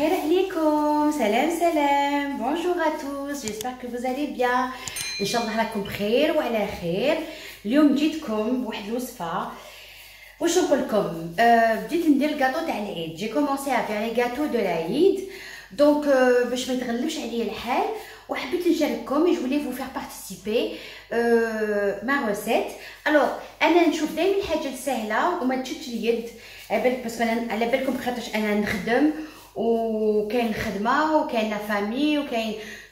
خير عليكم. سلام bonjour à tous, j'espère que vous allez bien. ان شاء الله راكم بخير وعلى خير. اليوم جيتكم بواحد الوصفه. واش نقول لكم، بديت ندير الكاطو تاع العيد. جي كومونسي ا فير لي غاتو دو العيد، دونك باش ما يتغلبش عليا الحال وحبيت نشارككم. جو فولي فو فير بارتيسيبي ما روسيت. الوغ انا نشوف دائما الحاجه السهله وما تشدش اليد، على بالك باسكو انا على بالكم خاطرش انا نخدم وكاين خدمه وكاين لا فامي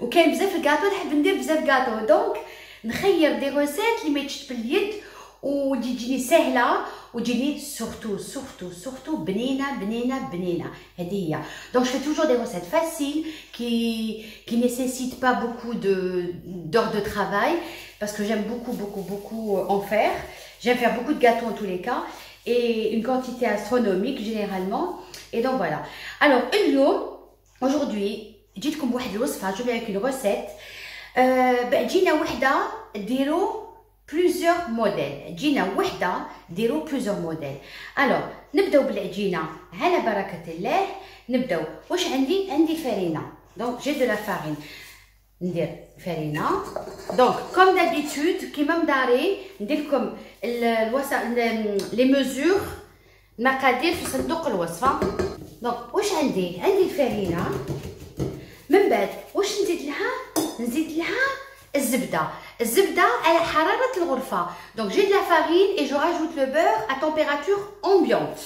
وكاين بزاف الكاطو، نحب ندير بزاف كاطو، دونك نخير دي روسيت اللي ما يتشد باليد وتجيني سهله وتجيني سورتو بنينه. هذه هي. دونك جو في توجور دي روسيت فاسيل qui nécessitent pas beaucoup d'heures de travail parce que j'aime beaucoup en faire. J'aime faire beaucoup de gâteaux en tous les cas et une quantité astronomique généralement. Et donc voilà. Alors aujourd'hui جيتكم بواحد الوصفه. جو avec une recette. جينا وحده ديروا plusieurs modèles. جينا وحده ديروا plusieurs modèles. alors نبداو بالعجينه على بركه الله. نبداو واش عندي فرينه. دونك جي دو لا فارين، ندير فرينه. دونك كوم دابيتود كيما مداري ندير لكم لي ميزور المقادير في صندوق الوصفه. دونك واش عندي الفرينه. من بعد واش نزيد لها الزبده على حراره الغرفه. دونك جي de la farine et je rajoute le beurre à température ambiante.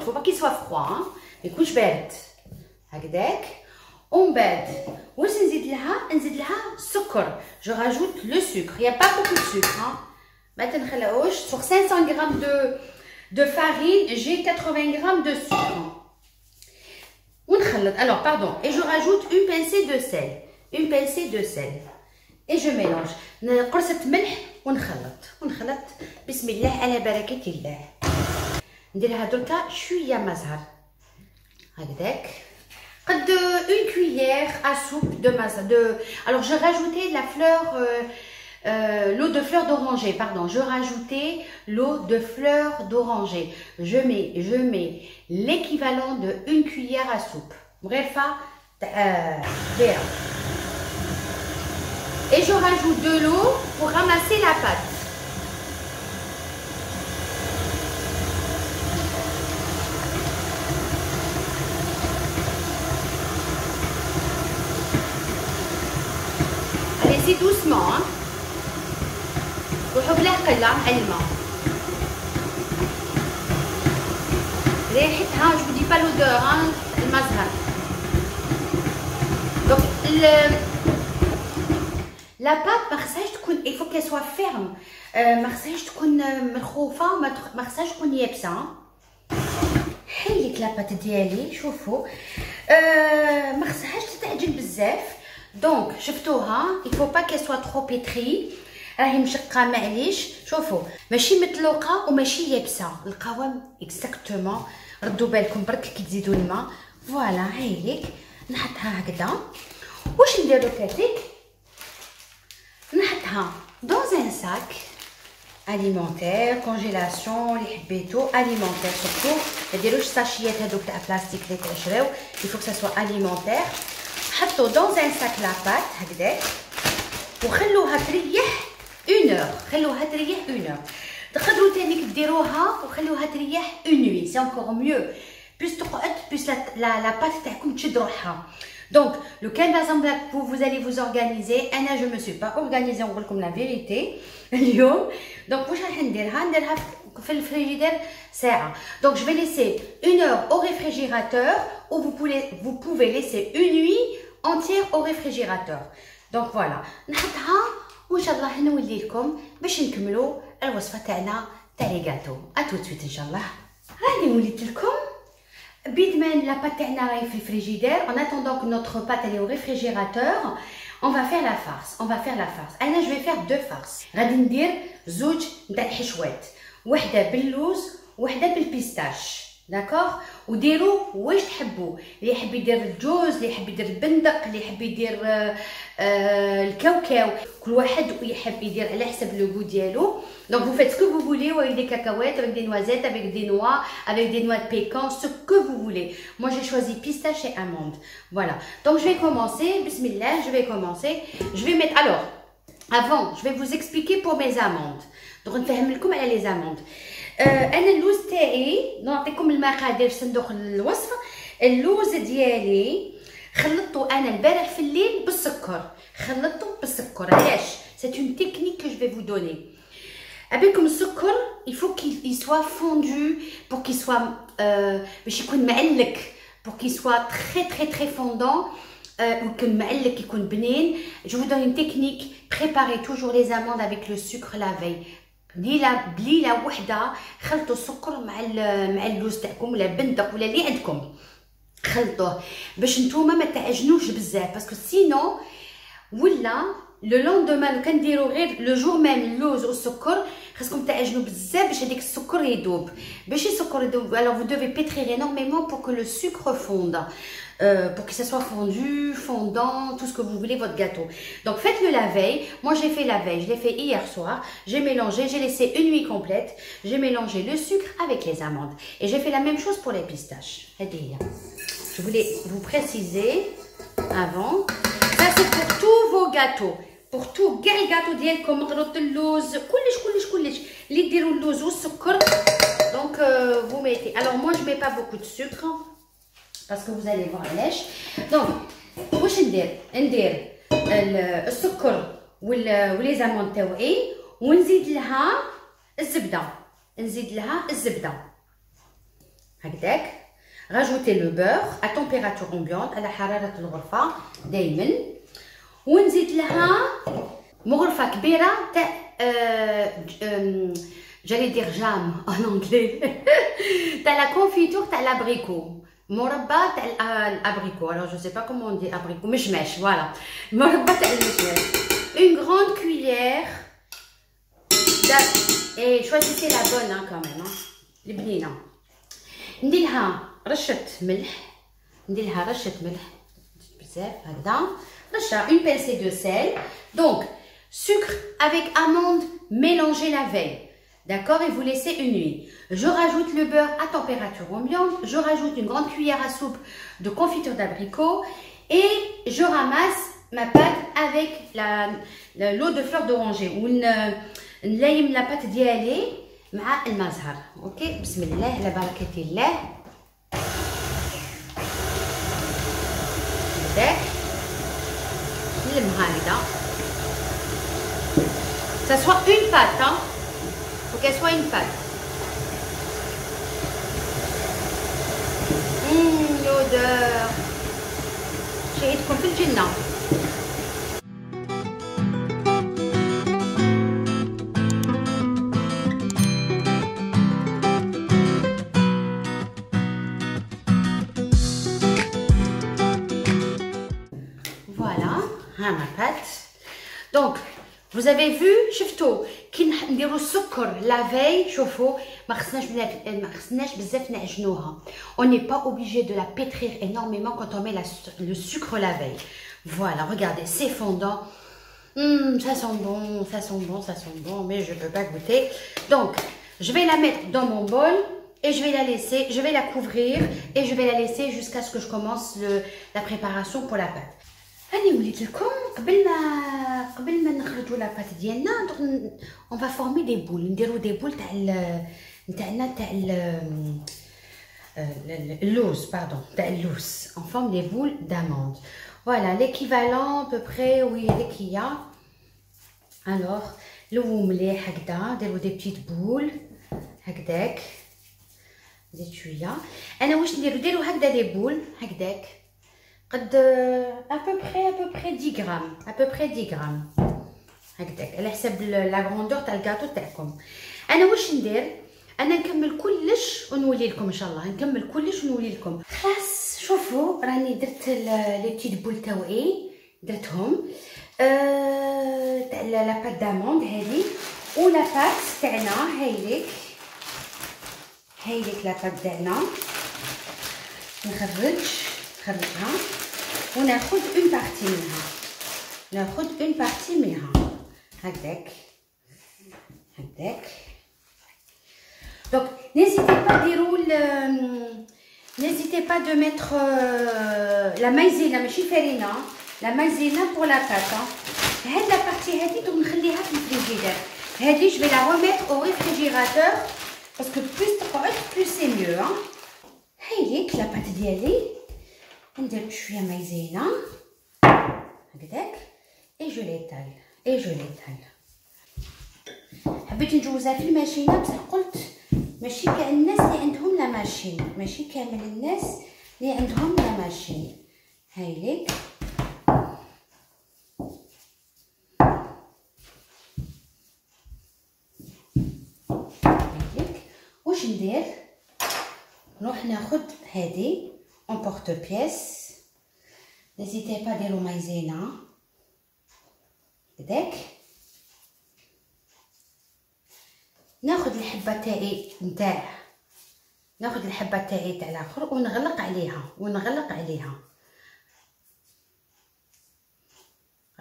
Faut pas qu'il soit froid, hein. ما يكونش بارد هكذاك. ومن بعد واش نزيد لها السكر. je rajoute le sucre. Il y a pas beaucoup de sucre, hein. ما تنخلعوش. sur 500 g de farine, j'ai 80 g de sucre. ونخلط. alors pardon, et je rajoute une pincée de sel et je mélange. قرصه ملح ونخلط. بسم الله على بركه الله. نديرها دركا شويه ما زهر هكذاك. قد une cuillère à soupe de maza. alors je rajoutais la fleur l'eau de fleur d'oranger, pardon. Je rajoutais l'eau de fleur d'oranger. Je mets l'équivalent de une cuillère à soupe. Et je rajoute de l'eau pour ramasser la pâte. Allez-y doucement, hein. وحب العقل على الماء. ريحتها جو دي با لودور، المزهر. دونك لا بات ما خصهاش تكون il faut qu'elle soit ferme. ما خصهاش تكون مرخوفه، ما خصهاش تكون يابسه. حيلك لا بات ديالي شوفوا. ما خصهاش تتعجن بزاف. دونك شفتوها il faut pas qu'elle soit trop pétrie. راهي مشقه معليش. شوفوا ماشي مطلوقه وماشي يابسه، القوام اكزاكتومون. ردوا بالكم برك كي تزيدوا الماء. فوالا هايليك. نحطها هكذا. واش نديرو كاتيك، نحطها dans un sac alimentaire congélation اللي حبيتو alimentaire. surtout ما ديروش ساشيات هذوك تاع بلاستيك اللي تعشراو. il faut que ça soit alimentaire. حطوا dans un sac la pâte هكذاك وخلوها تريح 1 heure. خلوها تريح 1 heure. تقدروا تانيك ديروها وخلوها تريح 1 nuit. c'est encore mieux. بيس تقعد بيس لا بات تاعكم تشد روحها. دونك لو كان لازم vous allez vous organiser. انا je me suis pas organisée، نقول لكم لا فيريتي اليوم. دونك واش راح نديرها في الفريجيدير ساعه. دونك je vais laisser 1 heure au réfrigérateur ou vous pouvez laisser 1 nuit entière au réfrigérateur. دونك فوالا نحطها وان شاء الله نولي لكم باش نكملوا الوصفه تاعنا تاع لي غاتو. اتو تويت ان شاء الله. راني وليت لكم بيد ما لا بات تاعنا راهي في الفريجيدير. en attendant que notre pâte elle est au réfrigérateur, on va faire la farce. انا je vais faire 2 farces. غادي ندير زوج نتاع الحشوات، وحده باللوز وحده بالبيستاش. داكوغ. وديروا واش تحبوا، اللي يحب يدير الجوز، اللي يحب يدير البندق، اللي يحب يدير الكاوكاو، كل واحد يحب يدير على حسب لو غو ديالو. Donc vous faites ce que vous voulez avec des cacahuètes, avec des noisettes, avec des noix, avec des noix de pécan, ce que vous voulez. Moi j'ai choisi pistache et amande. Voilà. Donc je vais commencer. Bismillah, je vais commencer. Je vais mettre. Alors, avant, je vais vous expliquer pour mes amandes. Donc نفهم لكم على les amandes. انا اللوز تاعي نعطيكم المقادير في صندوق الوصف. اللوز ديالي خلطته انا البارح في الليل بالسكر، خلطته بالسكر. علاش؟ c'est une technique que je vais vous donner. ابيكم السكر il faut qu'il soit fondu pour qu'il soit باش يكون معلك، pour qu'il soit très très très fondant. ويكون معلك يكون بنين. Je vous donne une technique. Préparez toujours les amandes avec le sucre la veille. بليله وحده خلطوا السكر مع اللوز تاعكم ولا بندق ولا اللي عندكم، خلطوه باش نتوما ما تعجنوش بزاف، باسكو سينو ولا لو لوندومان كنديروا غير لو جور ميم اللوز والسكر خاصكم تعجنوا بزاف باش هذيك السكر يذوب. باش السكر يذوب alors vous devez pétrir énormément pour que le sucre fonde, pour que ça soit fondu, fondant, tout ce que vous voulez votre gâteau. Donc faites-le la veille. Moi j'ai fait la veille, je l'ai fait hier soir. J'ai mélangé, j'ai laissé une nuit complète. J'ai mélangé le sucre avec les amandes et j'ai fait la même chose pour les pistaches. Je voulais vous préciser avant. Ça c'est pour tous vos gâteaux. Pour tout كاع الكاطو ديالكم مغروط اللوز كلش اللي ديروا اللوز والسكر. Donc vous mettez. Alors moi je mets pas beaucoup de sucre parce que vous allez voir علاش. Donc واش ندير السكر ولي زامون تاوعي ونزيد لها الزبده هكذاك. راجوتي لو بور à température ambiante على حراره الغرفه دائما، ونزيد لها مغرفه كبيره تاع جالي دير جام en anglais تاع لا كونفيتور تاع لابريكو، مربى تاع الابريكو. alors je sais pas comment on dit abricot، مشماش. voilà مربى تاع المشماش. une grande cuillère et choisissez la bonne hein, quand même البنينه. ندير لها رشه ملح بزاف هكذا، une pincée de sel. Donc sucre avec amande mélangé la veille, d'accord, et vous laissez une nuit. Je rajoute le beurre à température ambiante, je rajoute une grande cuillère à soupe de confiture d'abricot et je ramasse ma pâte avec l'eau de fleur d'oranger ونلايم la pâte ديالي مع الماء زهر. اوكي بسم الله على بركه الله. هكذاك هكذا. Ça soit une pâte, hein. Faut qu'elle soit une pâte. L'odeur. شهيتكم في الجنة. Voilà, ma pâte. Donc vous avez vu شفتوا كي نديروا السكر لا veille. شوفوا ما خصناش بزاف نعجنوها. On n'est pas obligé de la pétrir énormément quand on met le sucre la veille. Voilà, regardez, c'est fondant. Ça sent bon, mais je peux pas goûter. Donc je vais la mettre dans mon bol et je vais la couvrir et je vais la laisser jusqu'à ce que je commence la préparation pour la pâte. راني وليت لكم قبل ما نخرجوا لاباط ديالنا on va former des boules. نديروا des boules تاع اللوز تاع اللوز. on forme des boules d'amandes. voilà l'équivalent à peu près. oui هذيك هي. alors لو مليح هكذا ديروا des petites boules هكذاك زيت شويه. انا واش نديروا هكذا des boules هكذاك قد à peu près 10 grammes. هكذاك على حسب لا غروندور تاع الكاطو تاعكم. انا واش ندير؟ انا نكمل كلش ونولي لكم ان شاء الله. نكمل كلش ونولي لكم. خلاص شوفوا راني درت لي بتيت بول تاوعي درتهم تاع لا بات داموند هذه ولا بات تاعنا هايليك هاي ليك لاباط تاعنا نخرجها وناخذ اون بارتي منها، هكداك. Donc n'hésitez pas de mettre la maïzena ماشي farina, la maïzena pour la pâte. هاد la partie هادي دوك نخليها في الفريجيدير. هادي je vais la remettre au réfrigérateur parce que plus تقعد plus c'est mieux. هاي ليك لا بات ديالي، ندير بشويه مايزينا هكداك اي جو ليتال. حبيت نجوزها في الماشينه بصح قلت ماشي كاع الناس اللي عندهم لا ماشين، ماشي كامل الناس اللي عندهم لا ماشين. هاي ليك واش ندير، نروح ناخد هادي اون بورت بيس. نزيدي با ديرو مايزينا هكداك. ناخد الحبه تاعي تاع الاخر ونغلق عليها.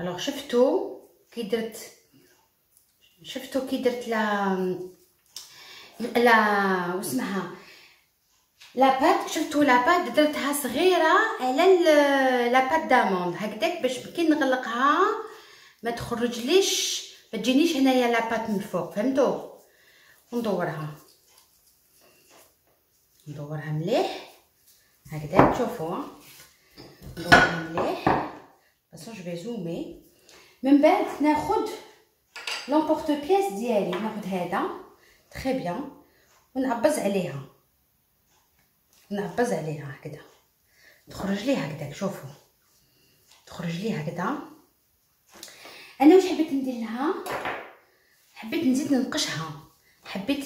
الوغ شفتو كي درت لا واسمها لاباط، شفتو لاباط درتها صغيره على لاباط داموند هكداك باش كي نغلقها ما تخرجليش، ما تجينيش هنايا لاباط من فوق، فهمتوا؟ وندورها مليح هكداك. شوفوا ندورها مليح بس جو في زومي. من بعد ناخد لومبورت بياس ديالي، ناخد هذا تري بيان ونعبز عليها هكذا، تخرج لي هكذاك. شوفوا تخرج لي هكذا. انا واش حبيت ندير لها، حبيت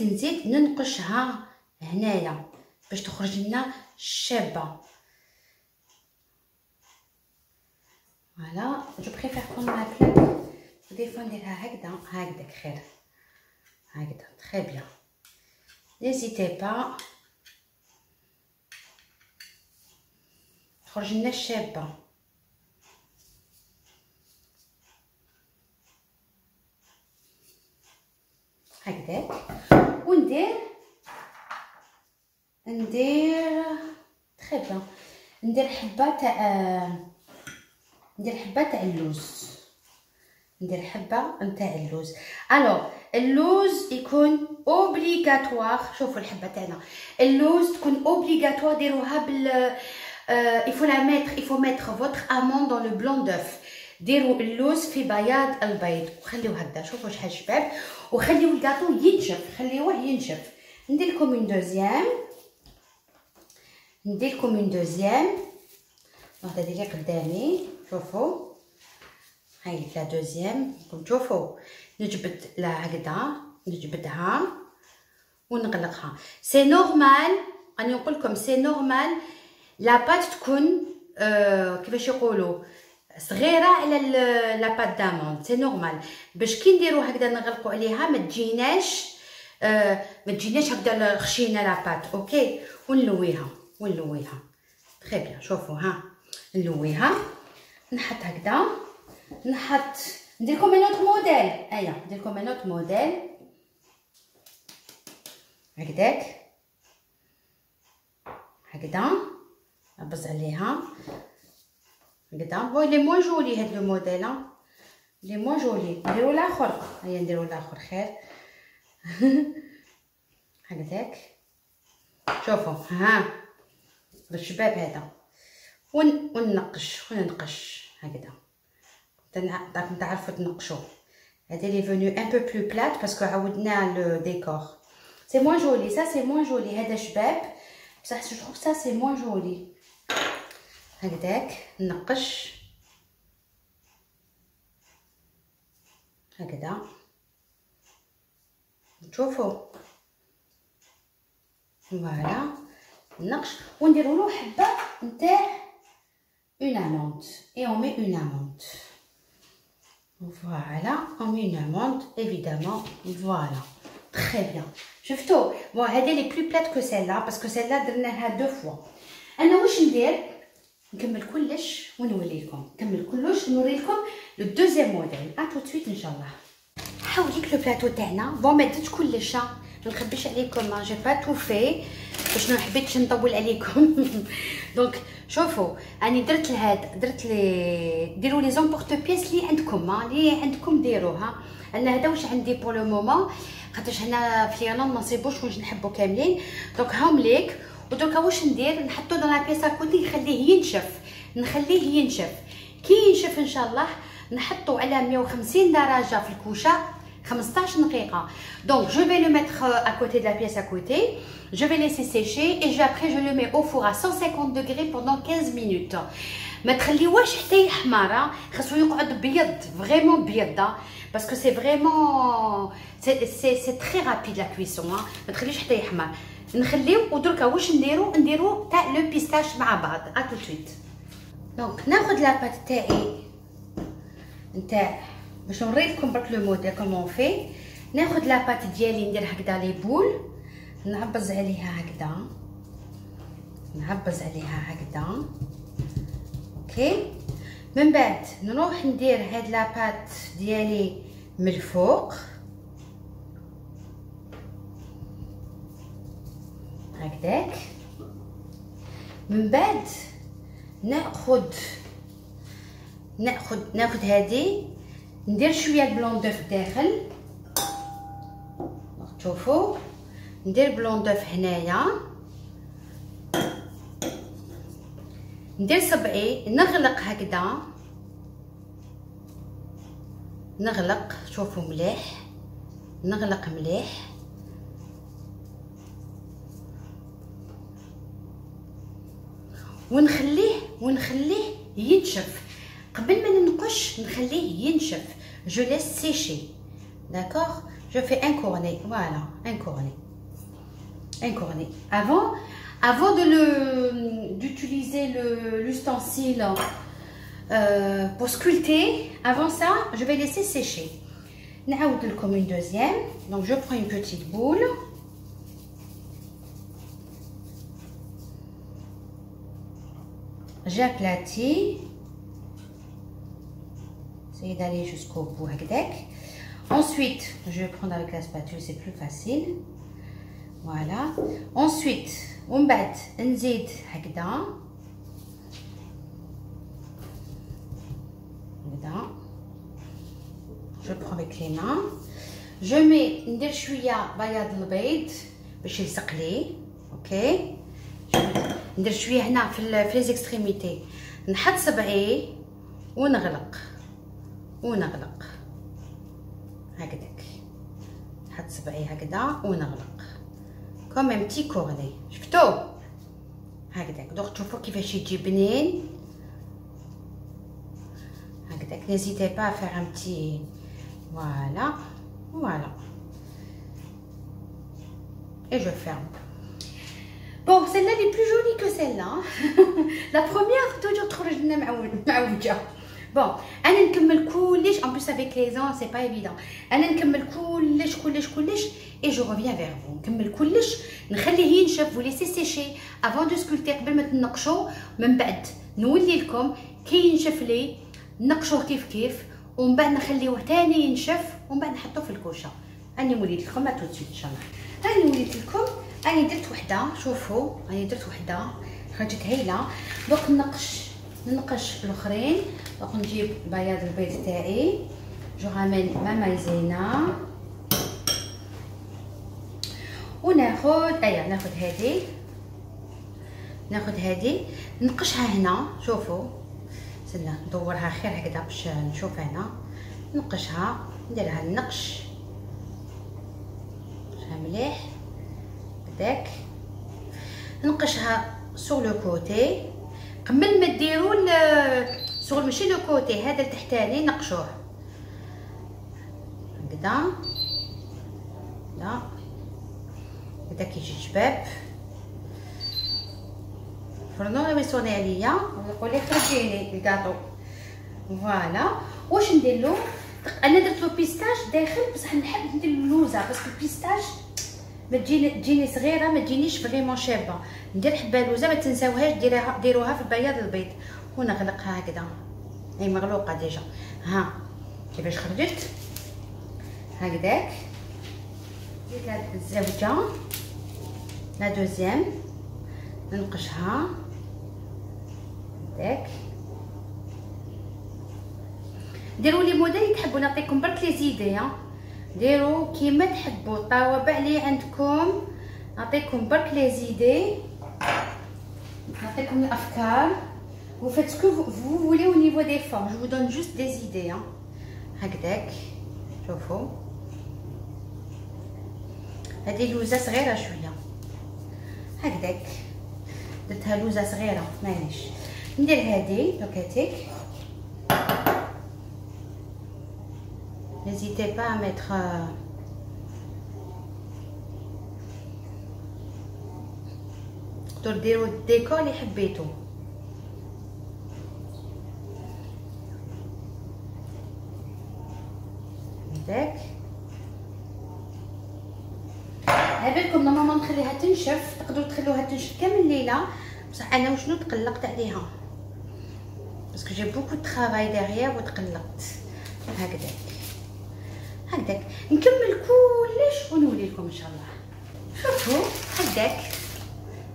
نزيد ننقشها هنايا باش تخرج لنا شابه. فوالا جو بريفير كون لا بلاك دي فوا نديرها هكذاك خير هكذا. تري بيان، نيزيتي با تخرج لنا شابه. هكذاك وندير تري بيان، ندير حبه تاع اللوز، الوغ اللوز يكون اوبليغاتوار. شوفوا الحبه تاعنا اللوز تكون اوبليغاتوار ديروها بال il faut mettre votre amande dans le blanc d'œuf. ديروا اللوز في بياض البيض وخليوه هكذا. شوفوا شحال شباب، وخليو الكاطو ينشف، خليوه ينشف. ندير لكم اون دوزيام. هذا اللي قدامي. شوفوا هاي لا دوزيام. شوفوا نجبدها ونغلقها. سي نورمال، راني نقول لكم سي نورمال لاباط تكون كيفاش يقولوا صغيره على لاباط داموند. سي نورمال باش كي نديرو هكذا نغلقوا عليها ما تجيناش هكذا خشينه لاباط. اوكي ونلويها تري بيان. شوفوا ها نلويها، نحط هكذا، ندير لكم ان اوتر موديل. ندير لكم ان اوتر موديل هكذا نبز عليها هكذا. هو لي موان جولي هاد لو موديل، لي موان جولي. نديرو الاخر، نديرو الاخر خير هكذاك. شوفوا ها بالشباب هذا وننقش هكذا. تعرفوا تنقشوا. هذا لي فونو ان بو بلو بلات باسكو عودنا لو ديكور. سي موان جولي، سا سي موان جولي. هذا شباب بصح جو تروف سا سي موان جولي. هكذاك نقش هكذا. تشوفوا فوالا نقش ونديروا له حبه نتاع اون اموند اي اون مي اون اموند. فوالا اون مي اون اموند ايفيدامون. فوالا تري بيان. شفتوا بون هذه لي بلو بلات كو سيلا باسكو سيلا درناها دو فوا. انا واش ندير نكمل كلش ونولي لكم، نكمل كلش ونوري لكم لو دوزيام موديل. تو سويت ان شاء الله. حاوليك لو بلاطو تاعنا بون ما درتش كلش، ما نخبيش عليكم، جي با تو في باش ما حبيتش نطول عليكم. دونك شوفوا اني درت لهاد، درت لي ديروا لي زومبورط بيس لي عندكم، لي عندكم ديروها. انا هذا واش عندي بور لو مومون، خاطرش هنا في ليرلاند ما نصيبوش واش نحبوا كاملين. دونك هاهم ليك. ودركا واش ندير، نحطو dans la بيس اكوتي نخليه ينشف، نخليه ينشف. كي ينشف ان شاء الله نحطو على 150 درجه في الكوشه 15 دقيقه. Donc je vais le mettre à côté de la pièce à côté, je vais laisser sécher et après je le mets au four à 150 degrés pendant 15 minutes. ما تخليوهش حتى يحمر، خاصو يقعد بيض فريمون بيض باسكو سي فريمون سي تري رابيد لا كويسون. ما تخليوش حتى يحمر، نخليو. ودركا واش نديرو تاع لو بيستاش مع بعض. تو سويت. دونك ناخذ لاباط تاعي نتاع باش نوريلكم برك لو موديل كومون في. ناخذ لاباط ديالي ندير هكذا لي بول، نعبز عليها هكذا، نعبز عليها هكذا. اوكي، من بعد نروح ندير هاد لاباط ديالي من الفوق هكذاك. من بعد ناخذ هادي ندير شويه البلون دوف داخل. شوفوا ندير بلون دوف هنايا، ندير صبعي نغلق هكذا، نغلق. شوفوا مليح، نغلق مليح. ونخليه ينشف. قبل ما ننقش نخليه ينشف. je laisse sécher, d'accord. je fais un cornet, voilà, un cornet avant d'utiliser l'ustensile pour sculpter. Avant ça je vais laisser sécher. نعاود لكم une deuxième. Donc je prends une petite boule, j'aplatis, essayez d'aller jusqu'au bout هكذاك. Ensuite je vais prendre avec la spatule, c'est plus facile. Voilà. Ensuite ومن بعد نزيد هكذا هكذا. je prends avec les mains, je mets ندير شويه بياض البيض باش يلصق لي. اوكي، ندير شويه هنا في لي زيكستريميتي. نحط صبعي ونغلق هكذاك. نحط صبعي هكذا ونغلق كوم ان بتي كورني. شفتوا هكذاك. دوك تشوفوا كيفاش يجي بنين هكذاك. نيزيتي با فير ان بتي voilà et je ferme. Bon, celle-là elle est plus jolie que celle-là. La première toujours تخرج لنا معوجه. Bon, انا نكمل كلش en plus avec les ans c'est pas évident. انا نكمل كلش et je reviens vers vous. نكمل كلش نخليه ينشف و laisser sécher avant de sculpter قبل ما تنقشوا. من بعد نولي لكم كي ينشف لي نقشوه كيف ومن بعد نخليوه تاني ينشف ومن بعد نحطوه في الكوشه. اني وليت لكم ما توتسويت ان شاء الله. اني وليت لكم، اني درت وحده. شوفوا اني درت وحده خرجت هايله. دوك ننقش الاخرين. دوك نجيب بياض البيض تاعي، جو رامين ما مايزينا وناخذ ناخذ هذه نقشها هنا. شوفوا استنى ندورها خير هكذا باش نشوف هنا. نقشها نديرها النقش مليح هكذاك. نقشها سور لو كوتي قبل ما ديروا سور ماشي لو كوتي هذا التحتاني نقشوه هكذا. لا هكذا كيجي جباب. فرنو يصوني عليا ويقول لي خرجيني الكاطو. فوالا واش ندير له؟ انا درت له بيستاش داخل بصح نحب ندير اللوزه باسكو البيستاش ما تجيني صغيره، ما تجينيش فريمون شابه. ندير حبه لوزه، ما تنساوهاش ديروها في البياض البيض. ونغلقها هكذا، هي مغلوقه ديجا. ها كيفاش خرجت هكذاك. زيد الزوجه لا دوزيام ننقشها هكذاك. ديروا لي موديل تحبوا، نعطيكم برك لي زيدي، ديروا كيما تحبوا الطوابع اللي عندكم. نعطيكم برك لي زيدي، نعطيكم الافكار. vous faites ce que vous voulez au niveau des formes, je vous donne juste des idées. هكذاك شوفوا، هذه لوزه صغيره شويه هكذاك، درتها لوزه صغيره معليش. ندير هذه دوكاتيك. N'hésitez pas à mettre تقدروا ديروا الديكور اللي حبيتو. هكذاك. عبالكم نورمالمون نخليها تنشف، تقدروا تخلوها تنشف كامل الليله، بصح انا وشنو تقلقت عليها باسكو جي بوكو دو طرافاي ديغيير وتقلقت. هكذاك هكذاك نكمل كلش ونولي لكم ان شاء الله. شوفوا هكذاك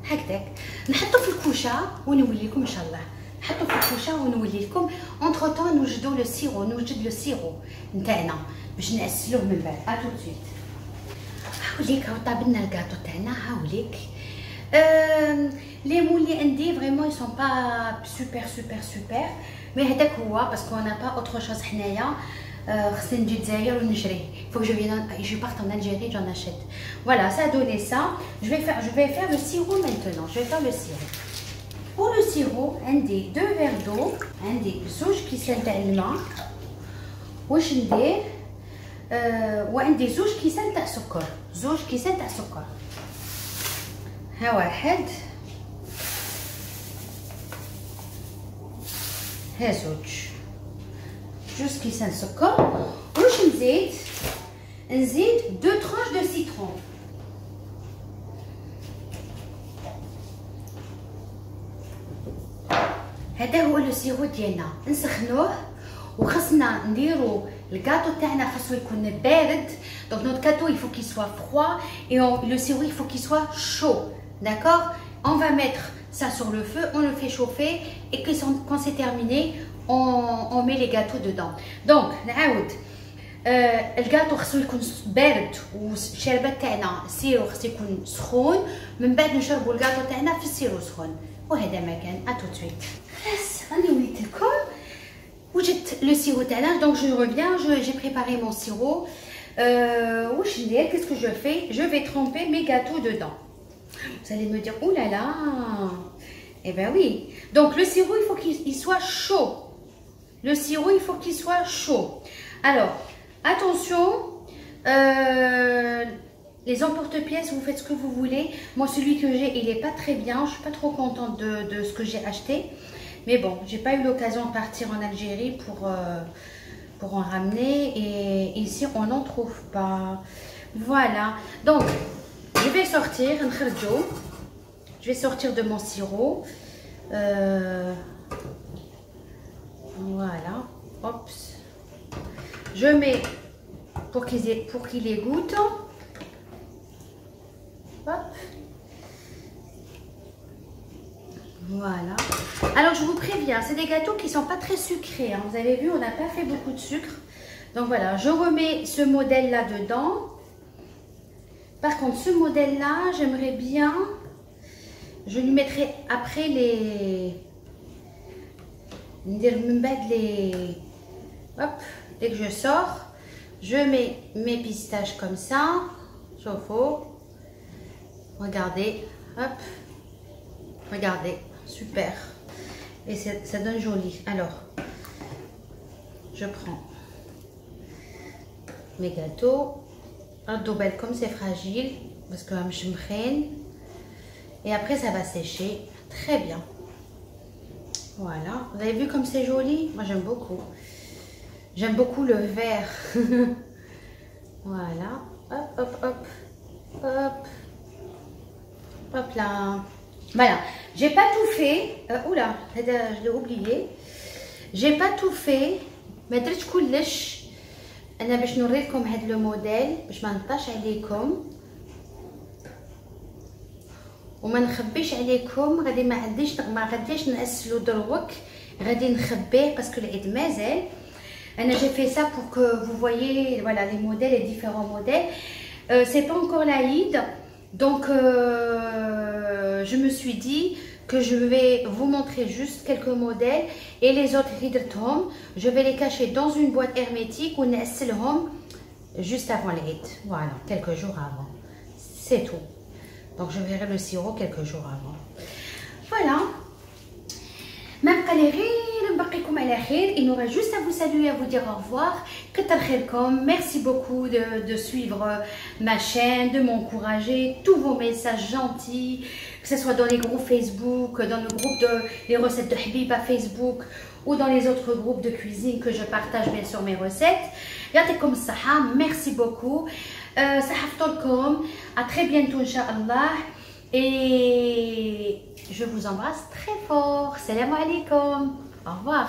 هكذاك نحطو في الكوشه ونولي لكم ان شاء الله. نحطو في الكوشه ونولي لكم. اونتر طون نوجدو لو سيرو، نوجد لو سيرو نتاعنا باش نعسلوه من بعد. ا تو سويت. هاوليك هاو طابلنا الكاطو تاعنا. هاوليك لي مول اللي عندي فريمون يسون با سوبر مي هذاك هو باسكو انا با اوتر شوز حنايا. خصني نجي للجزائر ونشري. faut que je parte en Algérie, j'en achète. Voilà, ça a donné ça. Je vais faire le sirop maintenant. Je vais faire le sirop. Pour le sirop, عندي 2 verres d'eau. عندي زوج كيسان تاع الماء. واش ندير؟ وعندي زوج كيسان تاع سكر. زوج كيسان تاع سكر. ها واحد. ها زوج. جوج كيسان سكر. واش نزيد؟ نزيد 2 tranches de citron. هذا هو لو سيرو ديالنا. نسخنوه وخصنا نديرو الكاطو تاعنا خاصو يكون بارد. دونك نوت كاطو il faut qu'il soit froid et le sirop il faut qu'il soit chaud. D'accord? On va mettre ça sur le feu, on le fait chauffer et quand c'est terminé, on met les gâteaux dedans. Donc نعاود الكاطو خصو يكون بارد والشربات تاعنا السيرو خصو يكون سخون. من بعد نشربوا الكاطو تاعنا في السيرو سخون. وهذا ما كان. ا تو سويت. خلاص راني وليت لكم وجدت لو سيرو تاعنا. دونك جو reviens, j'ai préparé mon sirop. واش ندير؟ qu'est-ce que je fais? Je vais tremper mes gâteaux dedans. Vous allez me dire, oh là là, eh ben oui. Donc le sirop, il faut qu'il soit chaud. Le sirop, il faut qu'il soit chaud. Alors, attention, les emporte-pièces, vous faites ce que vous voulez. Moi, celui que j'ai, il n'est pas très bien. Je suis pas trop contente de ce que j'ai acheté. Mais bon, j'ai pas eu l'occasion de partir en Algérie pour en ramener. Et ici, on n'en trouve pas. Voilà. Donc, je vais sortir, je vais sortir de mon sirop. Voilà. Hop. Je mets pour qu'il égoutte. Hop. Voilà. Alors je vous préviens, c'est des gâteaux qui sont pas très sucrés. Hein. Vous avez vu, on n'a pas fait beaucoup de sucre. Donc voilà, je remets ce modèle là dedans. Par contre, ce modèle là, j'aimerais bien. Je lui mettrai après les. Hop, dès que je sors, je mets mes pistaches comme ça. Chauffe-eau. Regardez, hop, regardez, super. Et ça donne joli. Alors, je prends mes gâteaux. Un dobel comme c'est fragile, parce que je me freine. Et après, ça va sécher. Très bien. Voilà. Vous avez vu comme c'est joli? Moi, j'aime beaucoup. J'aime beaucoup le vert. Voilà. Hop, hop, hop. Hop. Hop là. Voilà. J'ai pas tout fait. Oula, je l'ai oublié. J'ai pas tout fait. ما درتش كلش. انا باش نوريكم هذا لو موديل باش ما نطاش عليكم وما نخبيش عليكم. غادي ما غاديش نأسلو دروك، غادي نخبيه باسكو العيد مازال. انا j'ai fait ça pour que vous voyez voilà les modèles, les différents modèles. C'est pas encore l'Aïd, donc je me suis dit que je vais vous montrer juste quelques modèles et les autres ridrtهم je vais les cacher dans une boîte hermétique ou نأسلهم juste avant l'Aïd, voilà, quelques jours avant, c'est tout. Donc je verrai le sirop quelques jours avant. Voilà. ما بقى لي غير نبقيكم على خير. Il nous reste juste à vous saluer, à vous dire au revoir. كتر خيركم. Merci beaucoup de suivre ma chaîne, de m'encourager, tous vos messages gentils, que ce soit dans les groupes Facebook, dans le groupe de les recettes de Habiba Facebook ou dans les autres groupes de cuisine que je partage bien sûr mes recettes. يعطيكم الصحة. Merci beaucoup. صحفتكم. À très bientôt Inch'Allah. Et je vous embrasse très fort. Salam alaikum. Au revoir.